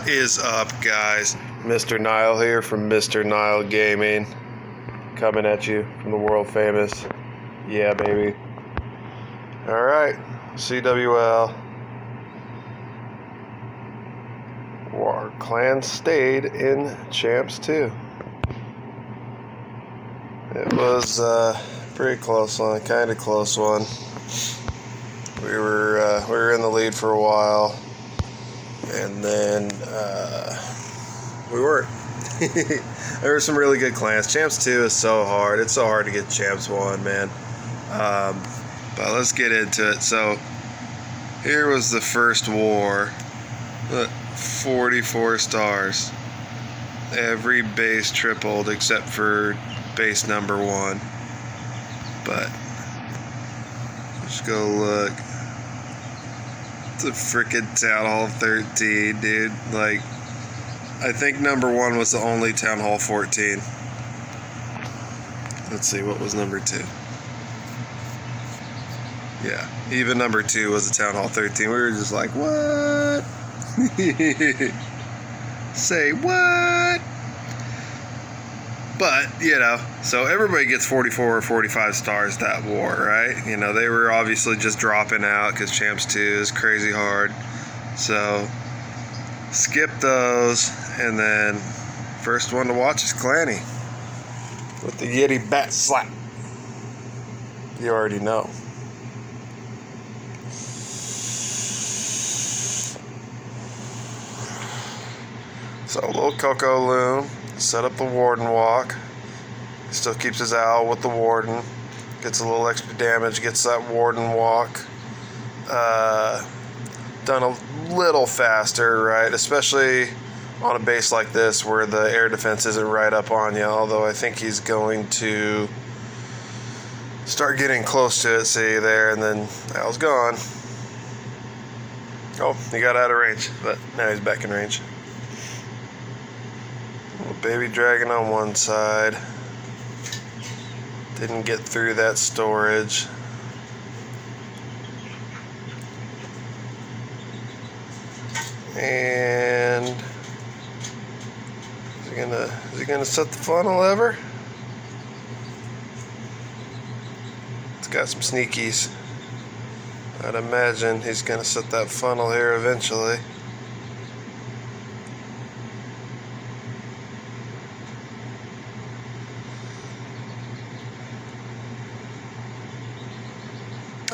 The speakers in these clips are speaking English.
Is up, guys? Mr. Nile here from Mr. Nile Gaming, coming at you from the world famous, yeah baby. Alright, CWL. Our clan stayed in Champs 2. It was a pretty close one, kind of close one. We were in the lead for a while, and then we weren't. There were some really good clans. Champs 2 is so hard. It's so hard to get Champs 1, man. But let's get into it. So here was the first war. Look, 44 stars. Every base tripled except for base number 1. But let's go look. It's a frickin' Town Hall 13, dude. Like, I think number 1 was the only Town Hall 14. Let's see, what was number 2? Yeah, even number 2 was a Town Hall 13. We were just like, what? Say what? But, you know, so everybody gets 44 or 45 stars that war, right? You know, they were obviously just dropping out because Champs 2 is crazy hard. So, skip those, and then first one to watch is Clanny with the Yeti bat slap. You already know. So, little Coco Loom. Set up the Warden Walk. Still keeps his owl with the Warden. Gets a little extra damage. Gets that Warden Walk done a little faster, right? Especially on a base like this where the air defense isn't right up on you. Although I think he's going to start getting close to it. See there, and then owl's gone. Oh, he got out of range, but now he's back in range. Little baby dragon on one side. Didn't get through that storage. And is he gonna set the funnel ever? It's got some sneakies. I'd imagine he's gonna set that funnel here eventually.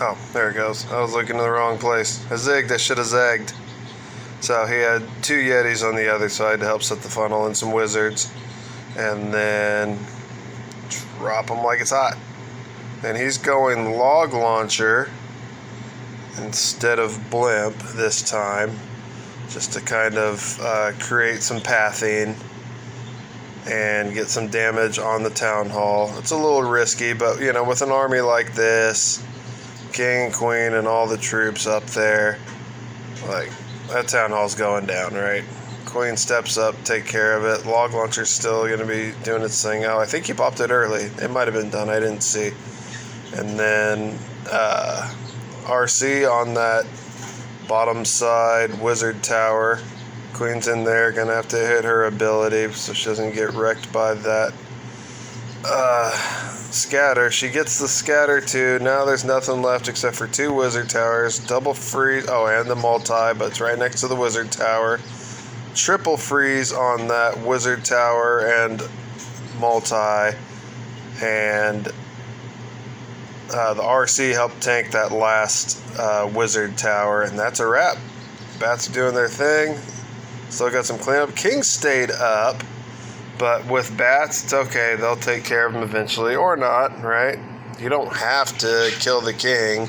Oh, there it goes. I was looking in the wrong place. I zigged. I should have zagged. So he had 2 Yetis on the other side to help set the funnel and some wizards. And then drop them like it's hot. And he's going log launcher instead of blimp this time. Just to kind of create some pathing and get some damage on the town hall. It's a little risky, but you know, with an army like this, King and Queen and all the troops up there, like, that town hall's going down, right? Queen steps up, take care of it. Log launcher's still going to be doing its thing. Oh, I think he popped it early. It might have been done. I didn't see. And then RC on that bottom side wizard tower. Queen's in there, going to have to hit her ability so she doesn't get wrecked by that scatter. She gets the scatter too. Now there's nothing left except for 2 wizard towers. Double freeze. Oh, and the multi, but it's right next to the wizard tower. Triple freeze on that wizard tower and multi. And the RC helped tank that last wizard tower, and that's a wrap. Bats are doing their thing. Still got some cleanup. King stayed up. But with bats, it's okay. They'll take care of them eventually, or not, right? You don't have to kill the king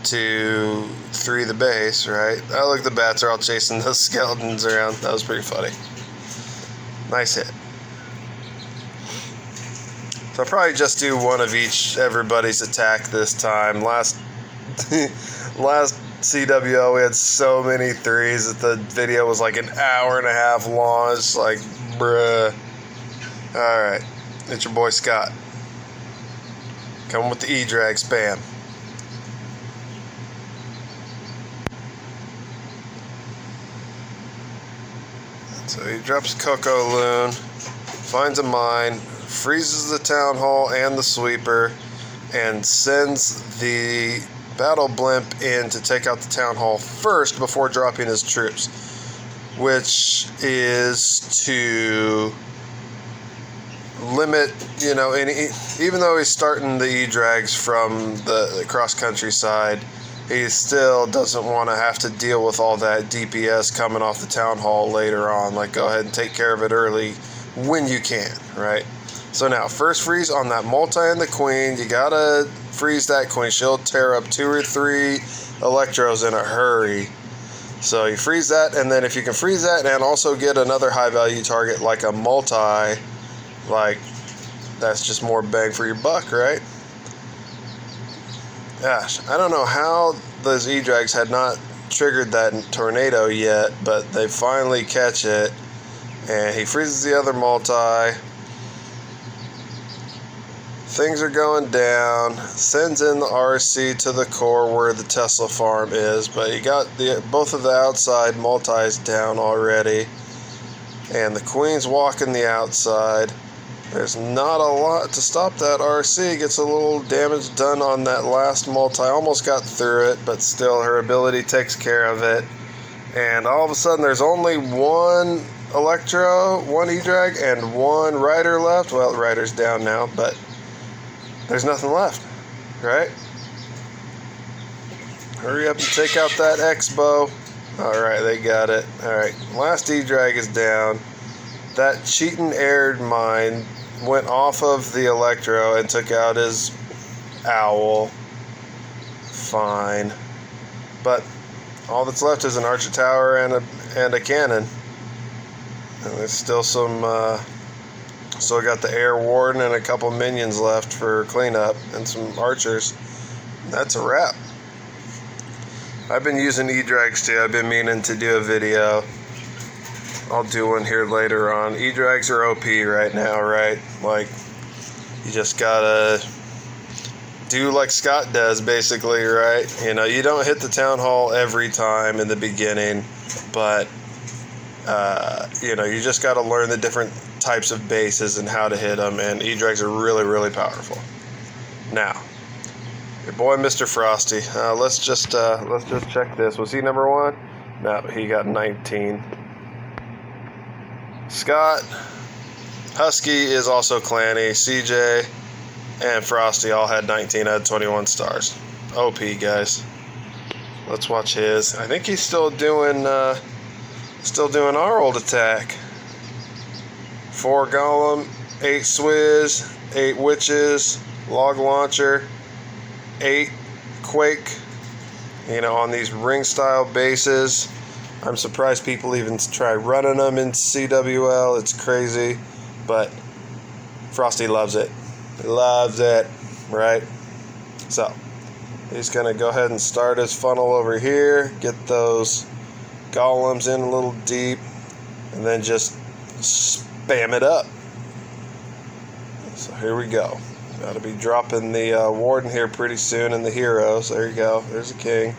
to 3 the base, right? Oh, look, the bats are all chasing those skeletons around. That was pretty funny. Nice hit. So I'll probably just do one of everybody's attack this time. Last CWL, we had so many 3s that the video was like an hour and a half long. It's like, bruh. Alright, it's your boy Scott. Coming with the Edrag spam. So he drops Coco Loon, finds a mine, freezes the town hall and the sweeper, and sends the battle blimp in to take out the town hall first before dropping his troops, which is to limit, even though he's starting the Edrags from the cross-country side, he still doesn't want to have to deal with all that DPS coming off the town hall later on. Like, go ahead and take care of it early when you can, right? So now, first freeze on that multi and the queen. You gotta freeze that queen. She'll tear up 2 or 3 electros in a hurry. So you freeze that, and then if you can freeze that and also get another high value target like a multi, like, that's just more bang for your buck, right? Gosh, I don't know how those Edrags had not triggered that tornado yet, but they finally catch it, and he freezes the other multi. Things are going down, sends in the RC to the core where the Tesla farm is, but he got both of the outside multis down already, and the queen's walking the outside. There's not a lot to stop that RC. Gets a little damage done on that last multi. Almost got through it, but still her ability takes care of it. And all of a sudden there's only 1 Electro, 1 Edrag, and 1 Rider left. Well, the Rider's down now, but there's nothing left, right? Hurry up and take out that X-Bow. Alright, they got it. Alright, last Edrag is down. That cheating aired mine went off of the Electro and took out his Owl. Fine. But all that's left is an Archer Tower and a cannon. And there's still some, still got the Air Warden and a couple minions left for cleanup and some archers. That's a wrap. I've been using Edrags too. I've been meaning to do a video. I'll do one here later on. Edrags are OP right now, right? Like, you just gotta do like Scott does, basically, right? You don't hit the town hall every time in the beginning, but, you just gotta learn the different types of bases and how to hit them, and Edrags are really, really powerful. Now, your boy Mr. Frosty. Let's just check this. Was he number 1? No, he got 19. Scott, Husky is also Clanny, CJ, and Frosty all had 19 out of 21 stars. OP, guys. Let's watch his. I think he's still doing our old attack. 4 Golem, 8 Swizz, 8 Witches, Log Launcher, 8 Quake, on these ring-style bases. I'm surprised people even try running them in CWL. It's crazy, but Frosty loves it. He loves it, right? So, he's going to go ahead and start his funnel over here, get those golems in a little deep, and then just spam it up. So here we go. Got to be dropping the Warden here pretty soon and the heroes. There you go. There's a king.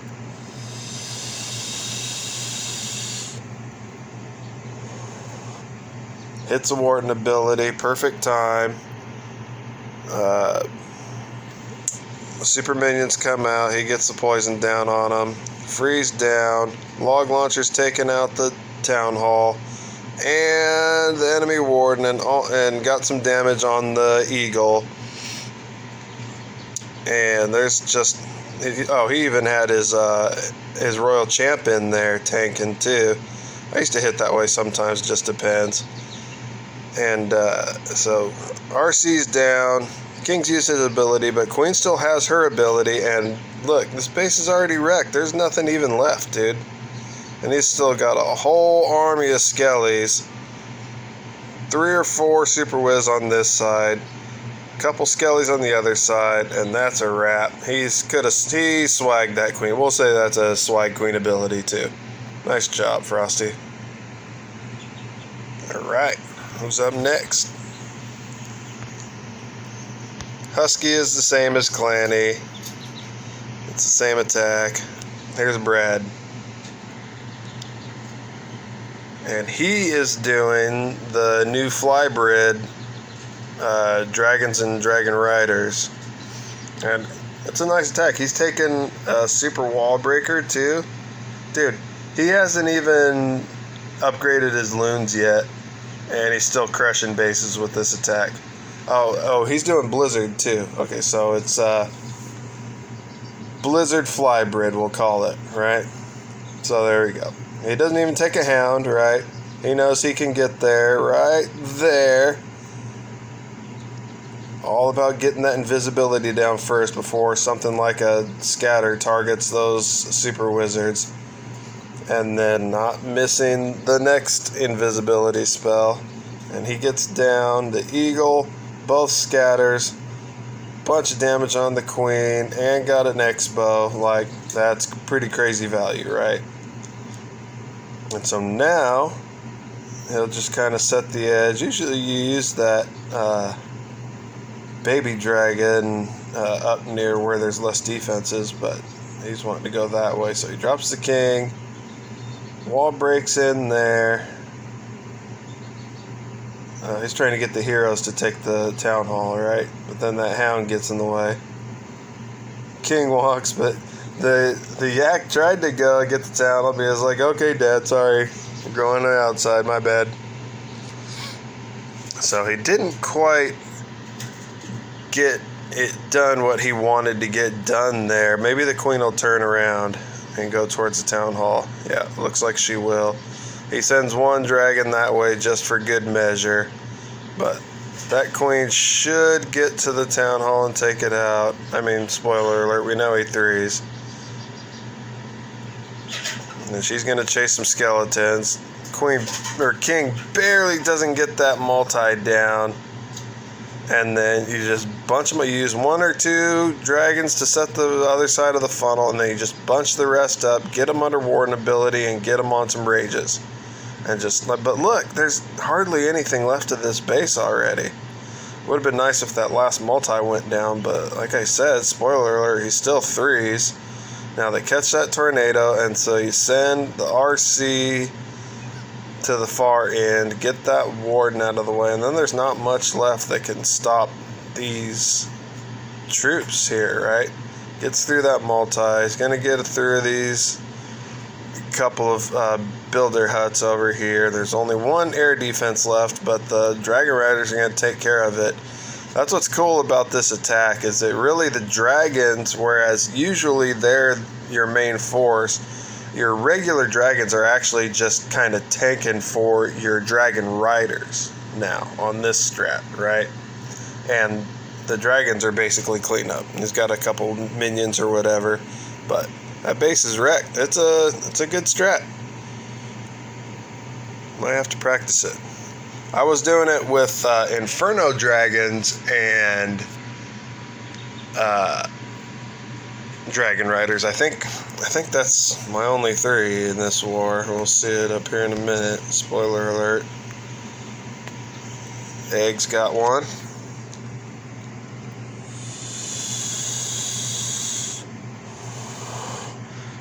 Hits a Warden ability, perfect time. Super minions come out, he gets the poison down on them. Freeze down, Log Launcher's taking out the town hall, and the enemy Warden, and got some damage on the Eagle. And there's just, he even had his Royal Champ in there tanking too. I used to hit that way sometimes, just depends. And so RC's down. King's used his ability, but Queen still has her ability. And look, this base is already wrecked. There's nothing even left, dude. And he's still got a whole army of skellies. 3 or 4 Super Wiz on this side. A couple skellies on the other side. And that's a wrap. He swagged that Queen. We'll say that's a swag Queen ability, too. Nice job, Frosty. Alright. Who's up next? Husky is the same as Clanny. It's the same attack. Here's Brad. And he is doing the new flybrid dragons and dragon riders. And it's a nice attack. He's taken a super wall breaker too. Dude, he hasn't even upgraded his loons yet. And he's still crushing bases with this attack. Oh, he's doing blizzard too. Okay, so it's blizzard flybrid, we'll call it, right? So there we go. He doesn't even take a hound, right? He knows he can get there, right there. All about getting that invisibility down first before something like a scatter targets those super wizards. And then not missing the next invisibility spell. And he gets down the eagle, both scatters, bunch of damage on the queen, and got an X-bow. Like, that's pretty crazy value, right? And so now, he'll just kind of set the edge. Usually you use that baby dragon up near where there's less defenses, but he's wanting to go that way. So he drops the king. Wall breaks in there. He's trying to get the heroes to take the town hall, right? But then that hound gets in the way. King walks, but the yak tried to go get the town hall. He was like, okay, Dad, sorry. We're going outside, my bad. So he didn't quite get it done what he wanted to get done there. Maybe the queen will turn around and go towards the town hall. Yeah, looks like she will. He sends one dragon that way just for good measure. But that queen should get to the town hall and take it out. I mean, spoiler alert, we know he threes. And she's going to chase some skeletons. King barely doesn't get that multi down. And then you just bunch them. You use one or two dragons to set the other side of the funnel, and then you just bunch the rest up, get them under warden ability, and get them on some rages. And but look, there's hardly anything left of this base already. Would have been nice if that last multi went down, but like I said, spoiler alert, he's still threes. Now they catch that tornado, and so you send the RC to the far end, get that warden out of the way, and then there's not much left that can stop these troops here, right? Gets through that multi. He's going to get through these couple of builder huts over here. There's only one air defense left, but the dragon riders are going to take care of it. That's what's cool about this attack, is that really the dragons, whereas usually they're your main force, your regular dragons are actually just kind of tanking for your dragon riders now on this strat, right? And the dragons are basically cleanup. He's got a couple minions or whatever, but that base is wrecked. It's a good strat. Might have to practice it. I was doing it with Inferno dragons and dragon riders. I think that's my only three in this war. We'll see it up here in a minute. Spoiler alert. Egg's got one.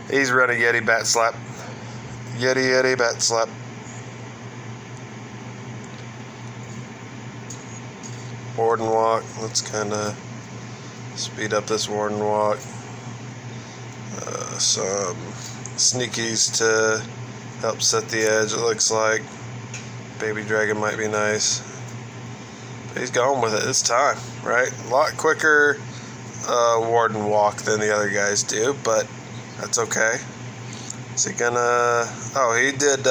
He's running Yeti bat slap. Yeti bat slap. Warden walk. Let's kind of speed up this warden walk. Some sneakies to help set the edge, it looks like. Baby dragon might be nice. But he's going with it. It's time, right? A lot quicker warden walk than the other guys do, but that's okay. Is he gonna... Oh, he did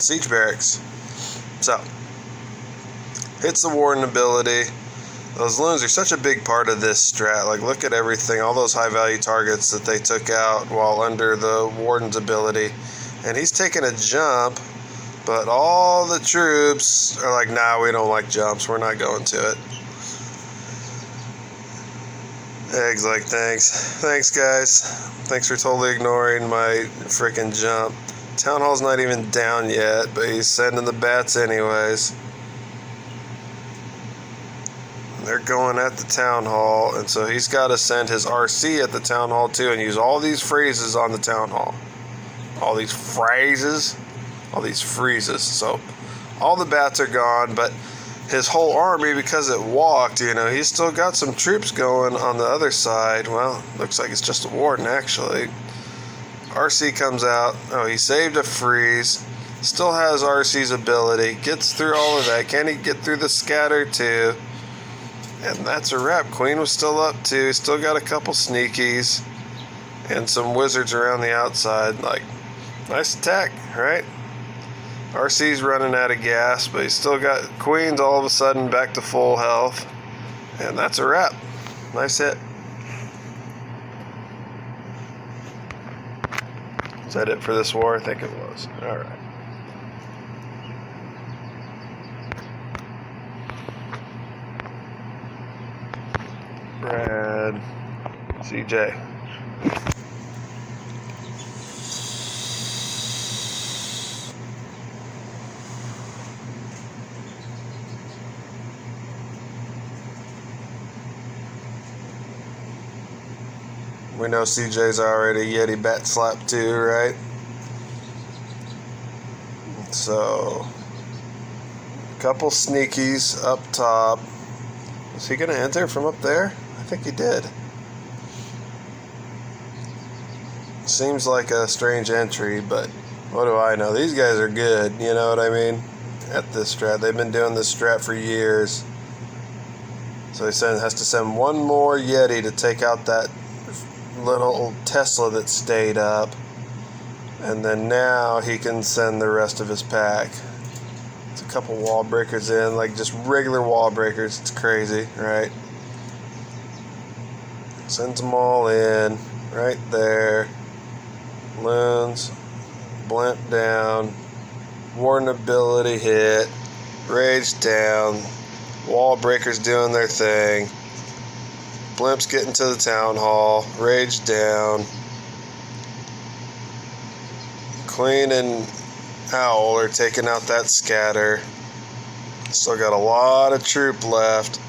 siege barracks. So, hits the warden ability. Those loons are such a big part of this strat. Like, look at everything, all those high value targets that they took out while under the warden's ability. And he's taking a jump, but all the troops are like, nah, we don't like jumps. We're not going to it. Egg's like, thanks. Thanks, guys. Thanks for totally ignoring my freaking jump. Town Hall's not even down yet, but he's sending the bats anyways. They're going at the town hall, and so he's got to send his RC at the town hall too and use all these phrases on the town hall. All these phrases. all these freezes. So all the bats are gone, but his whole army, because it walked, he's still got some troops going on the other side. Well, looks like it's just a warden, actually. RC comes out. Oh, he saved a freeze. Still has RC's ability. Gets through all of that. Can he get through the scatter, too? And that's a wrap. Queen was still up, too. Still got a couple sneakies. And some wizards around the outside. Nice attack, right? RC's running out of gas, but he's still got Queens all of a sudden back to full health. And that's a wrap. Nice hit. Is that it for this war? I think it was. Alright. Brad. CJ. We know CJ's already Yeti bat slap too, right? So, a couple sneakies up top. Is he going to enter from up there? I think he did. Seems like a strange entry, but what do I know? These guys are good, you know what I mean? At this strat. They've been doing this strat for years. So he has to send one more Yeti to take out that little Tesla that stayed up, and then now he can send the rest of his pack. It's a couple wall breakers in, like just regular wall breakers. It's crazy, right? Sends them all in right there. Loons, blimp down, warden ability hit, rage down, wall breakers doing their thing. Blimp's getting to the town hall. Rage down. Queen and Owl are taking out that scatter. Still got a lot of troop left.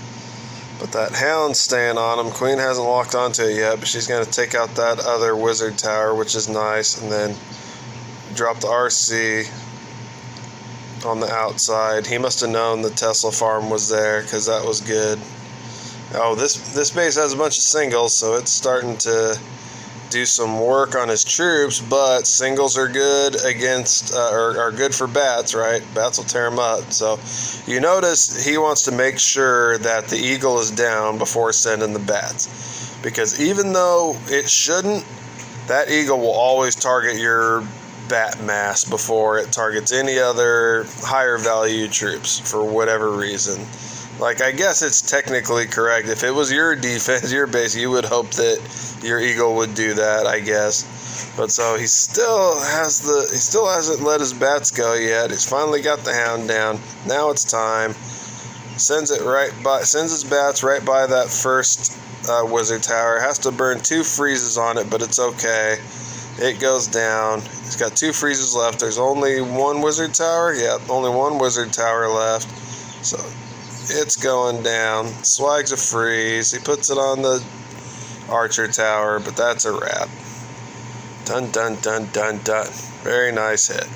But that Hound's staying on him. Queen hasn't locked onto it yet, but she's going to take out that other wizard tower, which is nice. And then drop the RC on the outside. He must have known the Tesla farm was there, because that was good. Oh, this base has a bunch of singles, so it's starting to do some work on his troops, but singles are good against, are good for bats, right? Bats will tear them up. So you notice he wants to make sure that the eagle is down before sending the bats. Because even though it shouldn't, that eagle will always target your bat mass before it targets any other higher value troops for whatever reason. Like, I guess it's technically correct. If it was your defense, your base, you would hope that your eagle would do that, I guess. But so he still hasn't let his bats go yet. He's finally got the Hound down. Now it's time. Sends his bats right by that first wizard tower. Has to burn 2 freezes on it, but it's okay. It goes down. He's got 2 freezes left. There's only 1 wizard tower. Yeah, only 1 wizard tower left. So it's going down. Swags a freeze. He puts it on the archer tower, but that's a wrap. Dun, dun, dun, dun, dun. Very nice hit.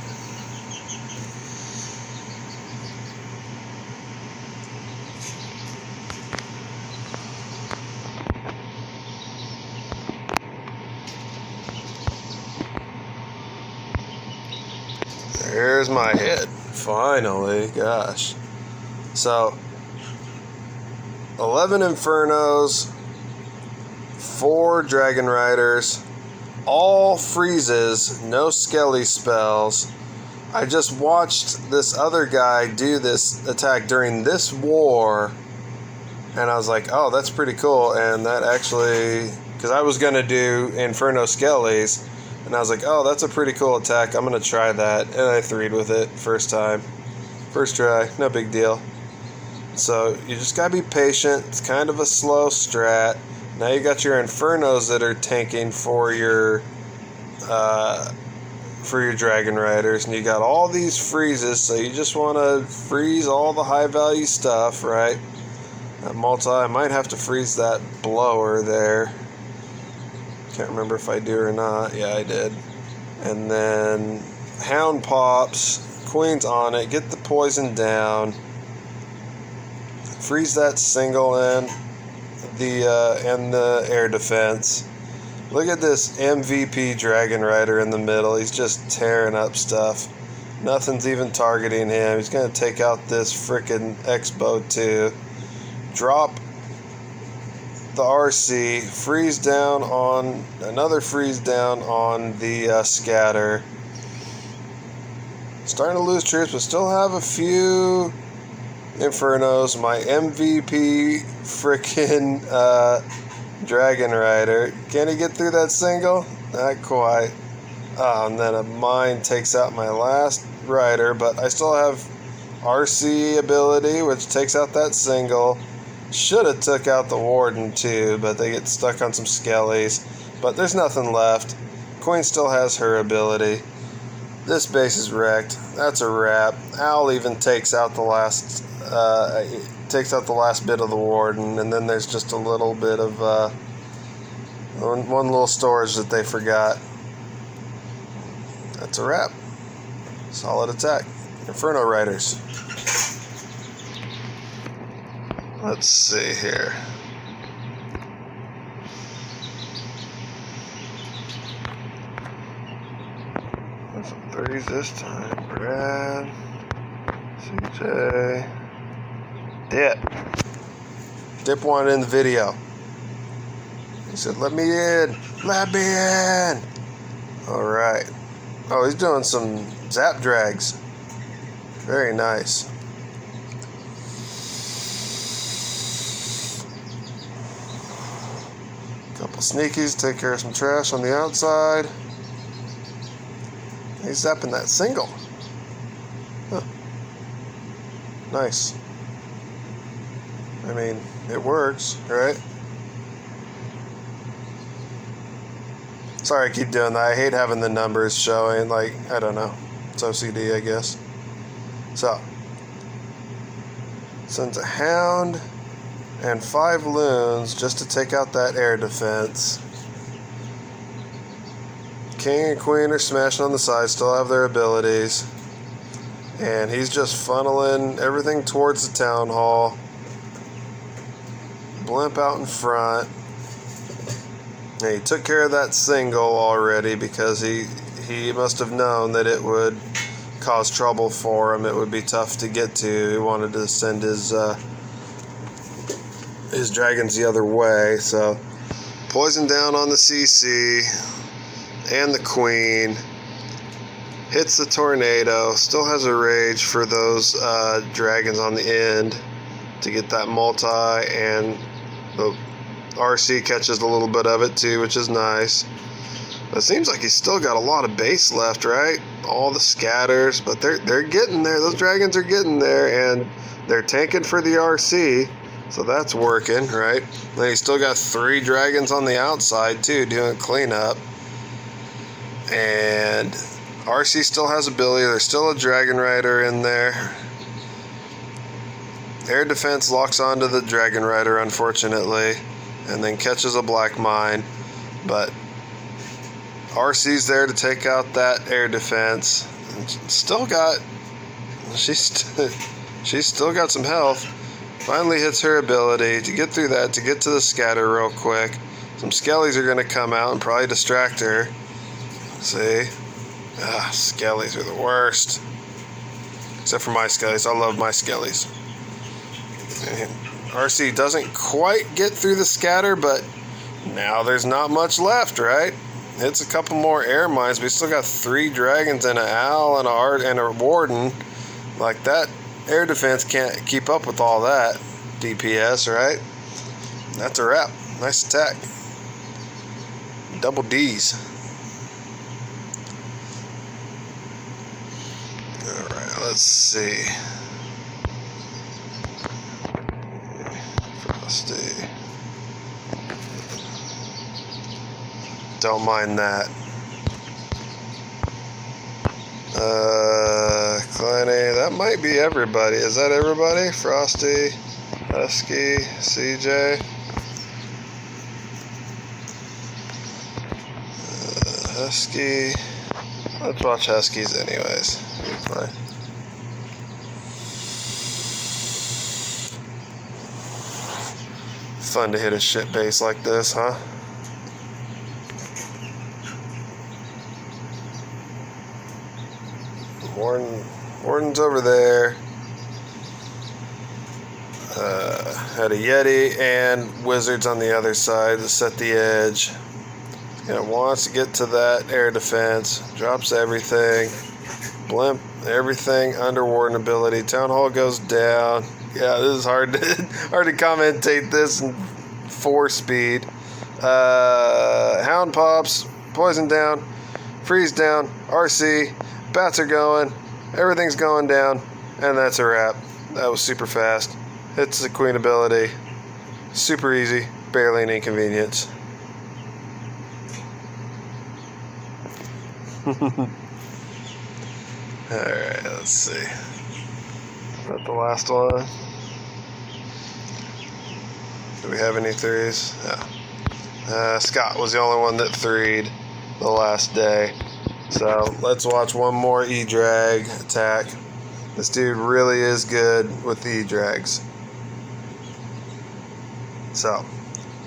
There's my hit. Finally, gosh. So, 11 Infernos, 4 Dragon Riders, all freezes, no Skelly spells. I just watched this other guy do this attack during this war, and I was like, oh, that's pretty cool. And that actually, because I was going to do Inferno Skellies, and I was like, oh, that's a pretty cool attack. I'm going to try that. And I 3'd with it first time. First try, no big deal. So you just gotta be patient. It's kind of a slow strat. Now you got your Infernos that are tanking for your Dragon Riders, and you got all these freezes. So you just want to freeze all the high value stuff, right? That multi, I might have to freeze that blower there. Can't remember if I do or not. Yeah, I did. And then Hound pops. Queen's on it. Get the poison down. Freeze that single and the air defense. Look at this MVP Dragon Rider in the middle. He's just tearing up stuff. Nothing's even targeting him. He's going to take out this frickin' X-Bow too. Drop the RC. Freeze down on... Another freeze down on the scatter. Starting to lose troops, but still have a few Infernos. My MVP frickin' Dragon Rider. Can he get through that single? Not quite. And then a mine takes out my last rider, but I still have RC ability, which takes out that single. Should have took out the Warden too, but they get stuck on some skellies. But there's nothing left. Queen still has her ability. This base is wrecked. That's a wrap. Owl even takes out the last bit of the Warden, and then there's just a little bit of one little storage that they forgot. That's a wrap. Solid attack. Inferno Riders. Let's see here. Some threes this time. Brad. CJ. Dip wanted in the video. He said, let me in. Let me in. Alright. Oh, he's doing some zap drags. Very nice. Couple sneakies, take care of some trash on the outside. He's zapping that single. Huh. Nice. I mean, it works, right? Sorry I keep doing that. I hate having the numbers showing, like, I don't know. It's OCD, I guess. So, sends a Hound and 5 Loons just to take out that air defense. King and Queen are smashing on the side, still have their abilities. And he's just funneling everything towards the town hall. Blimp out in front. And he took care of that single already because he must have known that it would cause trouble for him. It would be tough to get to. He wanted to send his dragons the other way. So poison down on the CC and the Queen. Hits the tornado. Still has a rage for those dragons on the end to get that multi, and the RC catches a little bit of it too, which is nice. But it seems like he's still got a lot of base left, right? All the scatters, but they're getting there. Those dragons are getting there, and they're tanking for the RC, so that's working, right? Then he's still got 3 dragons on the outside too, doing cleanup. And RC still has ability. There's still a Dragon Rider in there. Air defense locks onto the Dragon Rider, unfortunately, and then catches a black mine. But RC's there to take out that air defense. She's still got some health. Finally hits her ability to get through that, to get to the scatter real quick. Some skellies are going to come out and probably distract her. See? Skellies are the worst. Except for my skellies. I love my skellies. And RC doesn't quite get through the scatter, but now there's not much left, right? It's a couple more air mines. We still got 3 dragons and an owl and a warden. Like, that air defense can't keep up with all that DPS, right? That's a wrap. Nice attack. Double D's. Alright, let's see. Frosty. Don't mind that. Clanny, that might be everybody. Is that everybody? Frosty, Husky, CJ. Husky. Let's watch Huskies anyways. Fine. Fun to hit a shit base like this, huh? Warden's over there. Had a Yeti and Wizards on the other side to set the edge. Wants to get to that air defense. Drops everything. Blimp, everything under Warden ability. Town Hall goes down. Yeah, this is hard to commentate this in 4-speed. Hound pops. Poison down. Freeze down. RC. Bats are going. Everything's going down. And that's a wrap. That was super fast. Hits the Queen ability. Super easy. Barely an inconvenience. Alright, let's see. Is that the last one? Do we have any threes? No. Scott was the only one that threed the last day. So let's watch one more Edrag attack. This dude really is good with the Edrags. So,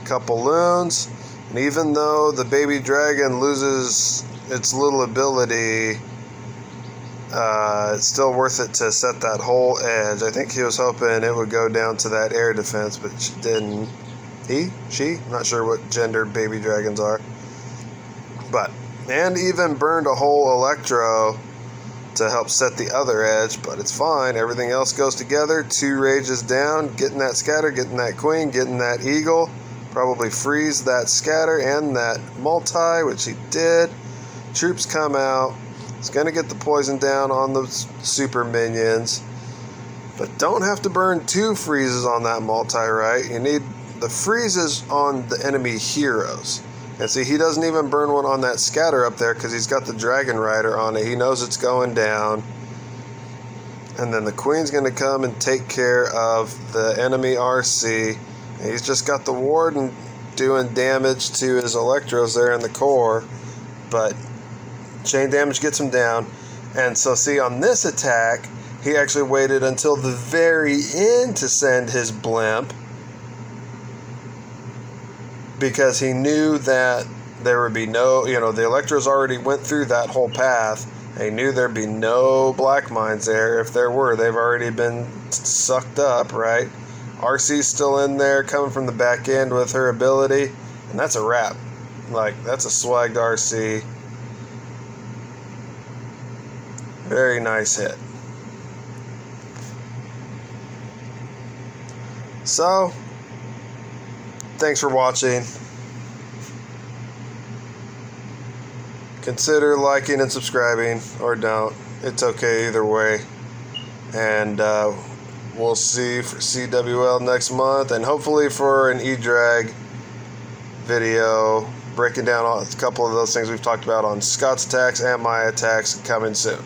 couple loons, and even though the baby dragon loses its little ability, it's still worth it to set that whole edge. I think he was hoping it would go down to that air defense, but she didn't. She? Not sure what gender baby dragons are. And even burned a whole Electro to help set the other edge, but it's fine. Everything else goes together. 2 rages down, getting that scatter, getting that queen, getting that eagle. Probably freeze that scatter and that multi, which he did. Troops come out. It's going to get the poison down on the super minions, but don't have to burn 2 freezes on that multi, right? You need the freezes on the enemy heroes. And see, he doesn't even burn one on that scatter up there because he's got the Dragon Rider on it. He knows it's going down. And then the Queen's going to come and take care of the enemy RC. And he's just got the Warden doing damage to his Electros there in the core. But chain damage gets him down. And so see, on this attack, he actually waited until the very end to send his blimp, because he knew that there would be no, the Electros already went through that whole path. He knew there'd be no black mines there. If there were, they've already been sucked up, right? RC's still in there, coming from the back end with her ability, and that's a wrap. That's a swagged RC. Very nice hit. So, thanks for watching. Consider liking and subscribing, or don't. It's okay either way. And we'll see you for CWL next month, and hopefully for an Edrag video breaking down a couple of those things we've talked about on Scott's attacks and my attacks coming soon.